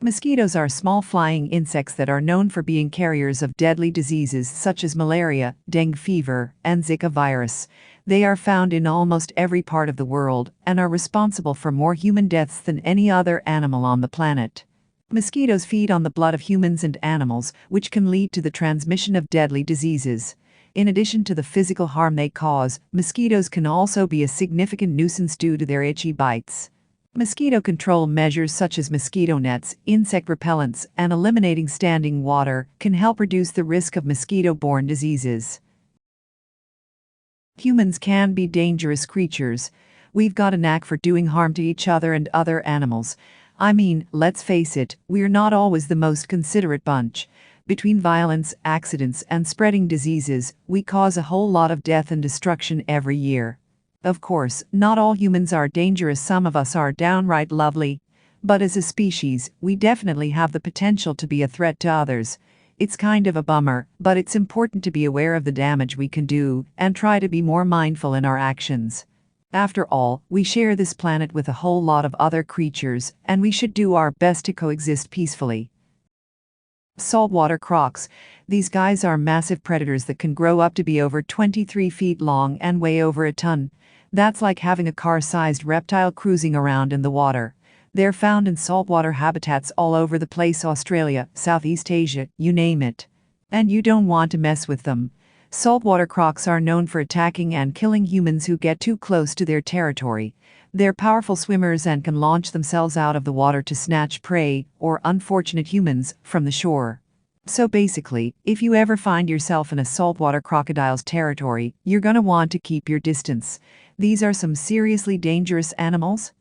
Mosquitoes are small flying insects that are known for being carriers of deadly diseases such as malaria, dengue fever, and Zika virus. They are found in almost every part of the world and are responsible for more human deaths than any other animal on the planet. Mosquitoes feed on the blood of humans and animals, which can lead to the transmission of deadly diseases. In addition to the physical harm they cause, mosquitoes can also be a significant nuisance due to their itchy bites. Mosquito control measures such as mosquito nets, insect repellents, and eliminating standing water can help reduce the risk of mosquito-borne diseases. Humans can be dangerous creatures. We've got a knack for doing harm to each other and other animals. I mean, let's face it, we're not always the most considerate bunch. Between violence, accidents, and spreading diseases, we cause a whole lot of death and destruction every year. Of course, not all humans are dangerous, some of us are downright lovely. But as a species, we definitely have the potential to be a threat to others. It's kind of a bummer, but it's important to be aware of the damage we can do and try to be more mindful in our actions. After all, we share this planet with a whole lot of other creatures, and we should do our best to coexist peacefully. Saltwater crocs. These guys are massive predators that can grow up to be over 23 feet long and weigh over a ton. That's like having a car-sized reptile cruising around in the water. They're found in saltwater habitats all over the place: Australia, Southeast Asia, you name it. And you don't want to mess with them. Saltwater crocs are known for attacking and killing humans who get too close to their territory. They're powerful swimmers and can launch themselves out of the water to snatch prey, or unfortunate humans, from the shore. So basically, if you ever find yourself in a saltwater crocodile's territory, you're gonna want to keep your distance. These are some seriously dangerous animals.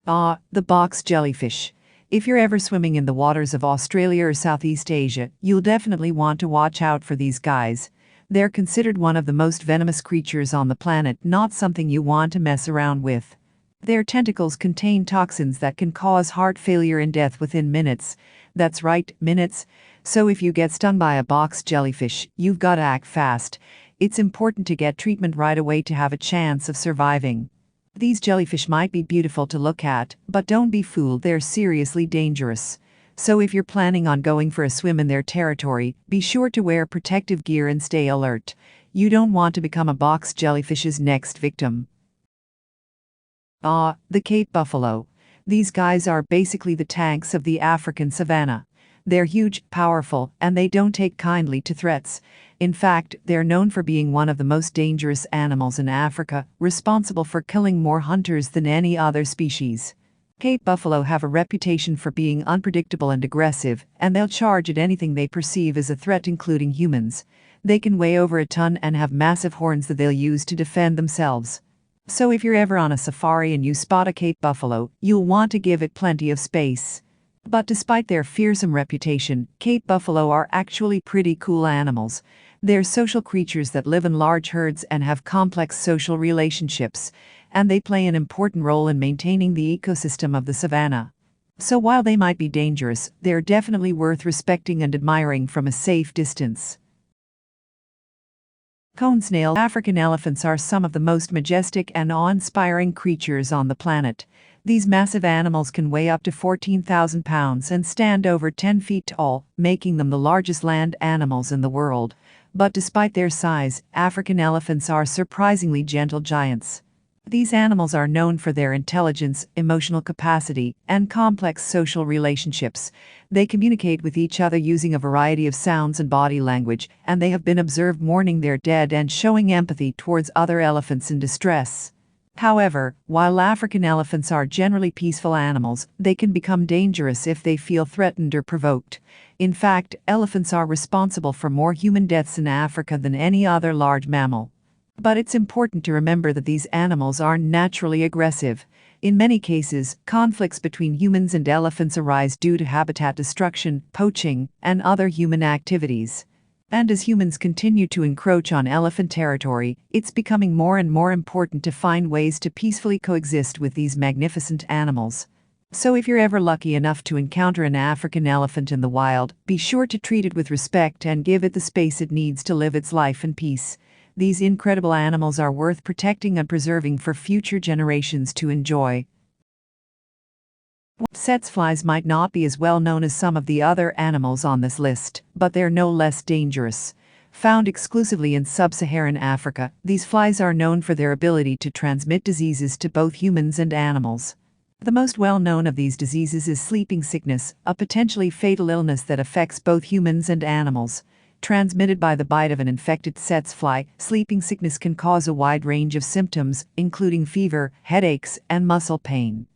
The box jellyfish. If you're ever swimming in the waters of Australia or Southeast Asia, you'll definitely want to watch out for these guys. They're considered one of the most venomous creatures on the planet, not something you want to mess around with. Their tentacles contain toxins that can cause heart failure and death within minutes. That's right, minutes. So if you get stung by a box jellyfish, you've got to act fast. It's important to get treatment right away to have a chance of surviving. These jellyfish might be beautiful to look at, but don't be fooled, they're seriously dangerous. So if you're planning on going for a swim in their territory, be sure to wear protective gear and stay alert. You don't want to become a box jellyfish's next victim. The Cape buffalo. These guys are basically the tanks of the African savanna. They're huge, powerful, and they don't take kindly to threats. In fact, they're known for being one of the most dangerous animals in Africa, responsible for killing more hunters than any other species. Cape buffalo have a reputation for being unpredictable and aggressive, and they'll charge at anything they perceive as a threat, including humans. They can weigh over a ton and have massive horns that they'll use to defend themselves. So if you're ever on a safari and you spot a Cape buffalo, you'll want to give it plenty of space. But despite their fearsome reputation, Cape buffalo are actually pretty cool animals. They're social creatures that live in large herds and have complex social relationships, and they play an important role in maintaining the ecosystem of the savanna. So while they might be dangerous, they're definitely worth respecting and admiring from a safe distance. Cone snail. African elephants are some of the most majestic and awe-inspiring creatures on the planet. These massive animals can weigh up to 14,000 pounds and stand over 10 feet tall, making them the largest land animals in the world. But despite their size, African elephants are surprisingly gentle giants. These animals are known for their intelligence, emotional capacity, and complex social relationships. They communicate with each other using a variety of sounds and body language, and they have been observed mourning their dead and showing empathy towards other elephants in distress. However, while African elephants are generally peaceful animals, they can become dangerous if they feel threatened or provoked. In fact, elephants are responsible for more human deaths in Africa than any other large mammal. But it's important to remember that these animals aren't naturally aggressive. In many cases, conflicts between humans and elephants arise due to habitat destruction, poaching, and other human activities. And as humans continue to encroach on elephant territory, it's becoming more and more important to find ways to peacefully coexist with these magnificent animals. So if you're ever lucky enough to encounter an African elephant in the wild, be sure to treat it with respect and give it the space it needs to live its life in peace. These incredible animals are worth protecting and preserving for future generations to enjoy. Flies might not be as well known as some of the other animals on this list, but they're no less dangerous. Found exclusively in sub-Saharan Africa, these flies are known for their ability to transmit diseases to both humans and animals. The most well-known of these diseases is sleeping sickness, a potentially fatal illness that affects both humans and animals. Transmitted by the bite of an infected tsetse fly, sleeping sickness can cause a wide range of symptoms, including fever, headaches, and muscle pain.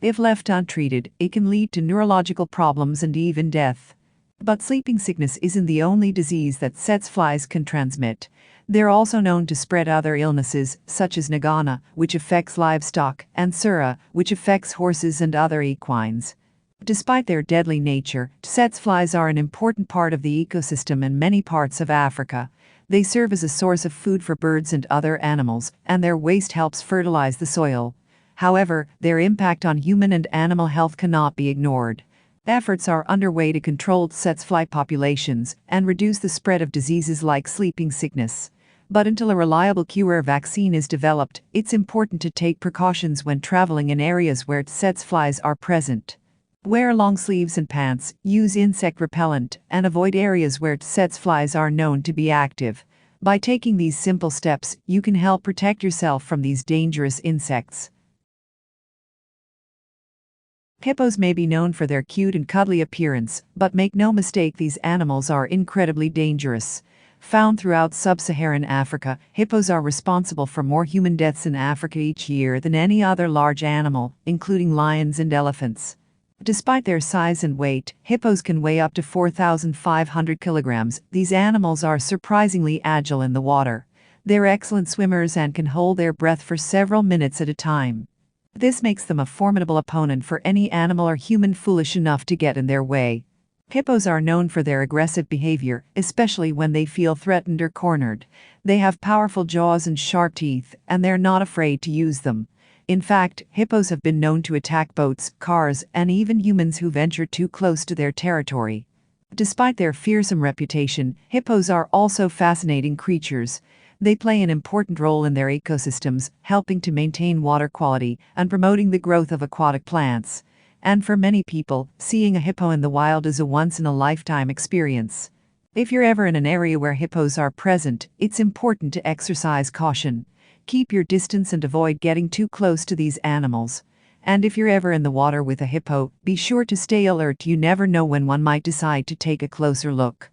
If left untreated, it can lead to neurological problems and even death. But sleeping sickness isn't the only disease that tsetse flies can transmit. They're also known to spread other illnesses, such as nagana, which affects livestock, and sura, which affects horses and other equines. Despite their deadly nature, tsetse flies are an important part of the ecosystem in many parts of Africa. They serve as a source of food for birds and other animals, and their waste helps fertilize the soil. However, their impact on human and animal health cannot be ignored. Efforts are underway to control tsetse fly populations and reduce the spread of diseases like sleeping sickness. But until a reliable cure or vaccine is developed, it's important to take precautions when traveling in areas where tsetse flies are present. Wear long sleeves and pants, use insect repellent, and avoid areas where tsetse flies are known to be active. By taking these simple steps, you can help protect yourself from these dangerous insects. Hippos may be known for their cute and cuddly appearance, but make no mistake, these animals are incredibly dangerous. Found throughout sub-Saharan Africa, hippos are responsible for more human deaths in Africa each year than any other large animal, including lions and elephants. Despite their size and weight, hippos can weigh up to 4,500 kilograms. These animals are surprisingly agile in the water. They're excellent swimmers and can hold their breath for several minutes at a time. This makes them a formidable opponent for any animal or human foolish enough to get in their way. Hippos are known for their aggressive behavior, especially when they feel threatened or cornered. They have powerful jaws and sharp teeth, and they're not afraid to use them. In fact, hippos have been known to attack boats, cars, and even humans who venture too close to their territory. Despite their fearsome reputation, hippos are also fascinating creatures. They play an important role in their ecosystems, helping to maintain water quality and promoting the growth of aquatic plants. And for many people, seeing a hippo in the wild is a once-in-a-lifetime experience. If you're ever in an area where hippos are present, it's important to exercise caution. Keep your distance and avoid getting too close to these animals. And if you're ever in the water with a hippo, be sure to stay alert. You never know when one might decide to take a closer look.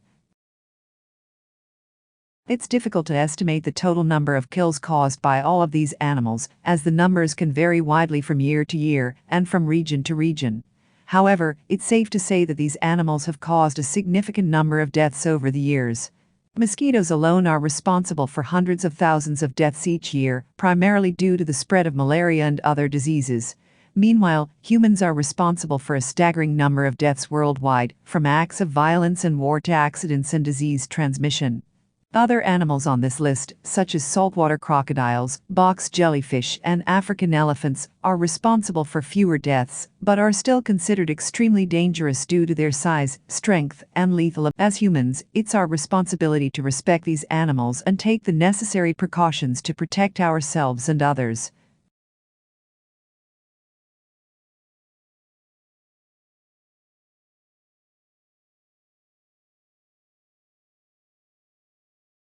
It's difficult to estimate the total number of kills caused by all of these animals, as the numbers can vary widely from year to year and from region to region. However, it's safe to say that these animals have caused a significant number of deaths over the years. Mosquitoes alone are responsible for hundreds of thousands of deaths each year, primarily due to the spread of malaria and other diseases. Meanwhile, humans are responsible for a staggering number of deaths worldwide, from acts of violence and war to accidents and disease transmission. Other animals on this list, such as saltwater crocodiles, box jellyfish, and African elephants, are responsible for fewer deaths, but are still considered extremely dangerous due to their size, strength, and lethal. As humans, it's our responsibility to respect these animals and take the necessary precautions to protect ourselves and others.